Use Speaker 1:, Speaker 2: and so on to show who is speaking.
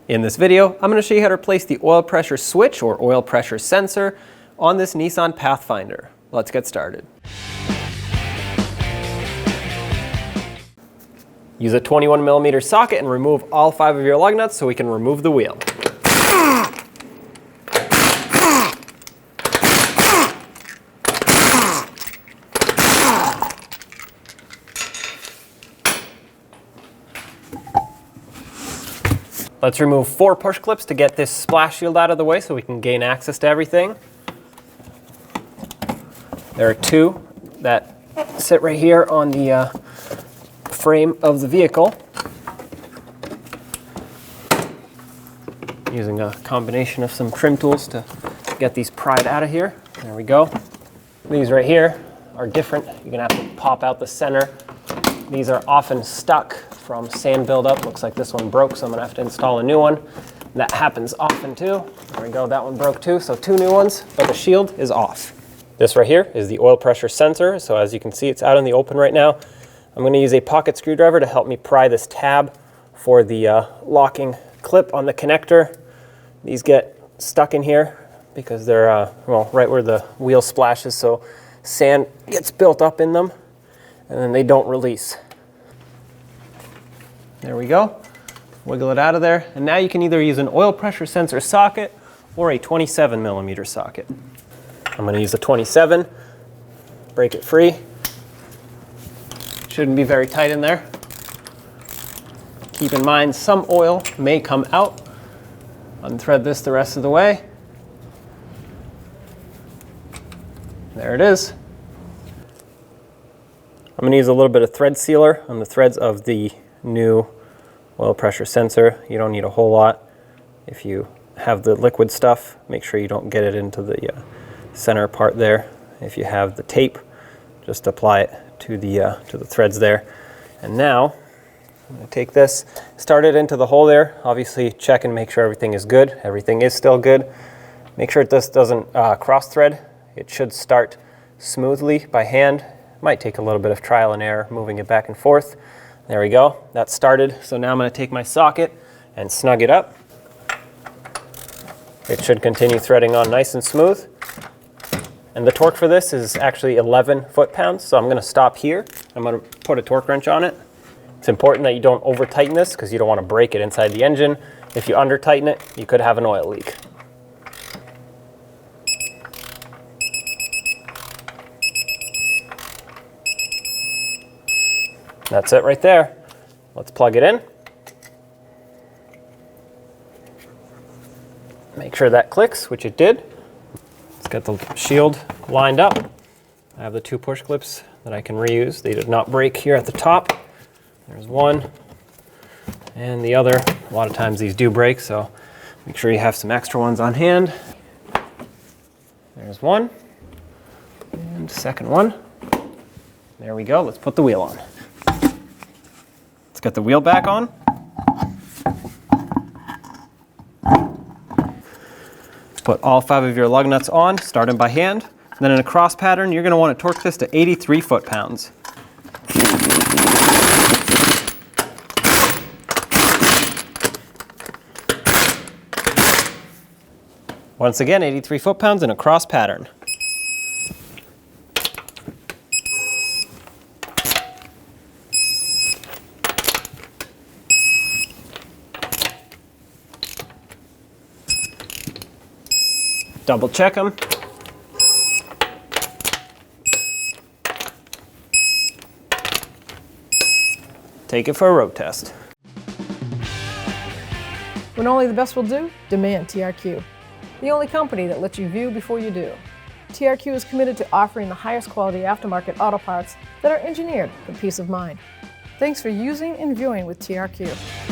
Speaker 1: In this video, I'm going to show you how to replace the oil pressure switch or oil pressure sensor on this Nissan Pathfinder. Let's get started. Use a 21mm socket and remove all 5 of your lug nuts so we can remove the wheel. Let's remove 4 push clips to get this splash shield out of the way so we can gain access to everything. There are 2 that sit right here on the frame of the vehicle. Using a combination of some trim tools to get these pried out of here. There we go. These right here are different. You're gonna have to pop out the center. These are often stuck from sand buildup. Looks like this one broke, so I'm gonna have to install a new one. That happens often too. There we go, that one broke too, so 2 new ones, but the shield is off. This right here is the oil pressure sensor, so as you can see, it's out in the open right now. I'm gonna use a pocket screwdriver to help me pry this tab for the locking clip on the connector. These get stuck in here because they're, well, right where the wheel splashes, so sand gets built up in them, and then they don't release. There we go. Wiggle it out of there. And now you can either use an oil pressure sensor socket or a 27mm socket. I'm going to use the 27, break it free. Shouldn't be very tight in there. Keep in mind some oil may come out. Unthread this the rest of the way. There it is. I'm going to use a little bit of thread sealer on the threads of the new oil pressure sensor. You don't need a whole lot. If you have the liquid stuff, make sure you don't get it into the center part there. If you have the tape, just apply it to the threads there. And now I'm going to take this, start it into the hole there. Obviously check and make sure everything is good. Everything is still good. Make sure this doesn't cross thread. It should start smoothly by hand. Might take a little bit of trial and error moving it back and forth. There we go, that's started. So now I'm going to take my socket and snug it up. It should continue threading on nice and smooth. And the torque for this is actually 11 foot-pounds, so I'm going to stop here. I'm going to put a torque wrench on it. It's important that you don't over-tighten this because you don't want to break it inside the engine. If you under-tighten it, you could have an oil leak. That's it right there. Let's plug it in. Make sure that clicks, which it did. Let's get the shield lined up. I have the 2 push clips that I can reuse. They did not break here at the top. There's one, and the other. A lot of times these do break, so make sure you have some extra ones on hand. There's one, and second one. There we go, let's put the wheel on. Get the wheel back on. Put all 5 of your lug nuts on, starting by hand. And then in a cross pattern, you're going to want to torque this to 83 foot-pounds. Once again, 83 foot-pounds in a cross pattern. Double check them. Take it for a road test.
Speaker 2: When only the best will do, demand TRQ. The only company that lets you view before you do. TRQ is committed to offering the highest quality aftermarket auto parts that are engineered for peace of mind. Thanks for using and viewing with TRQ.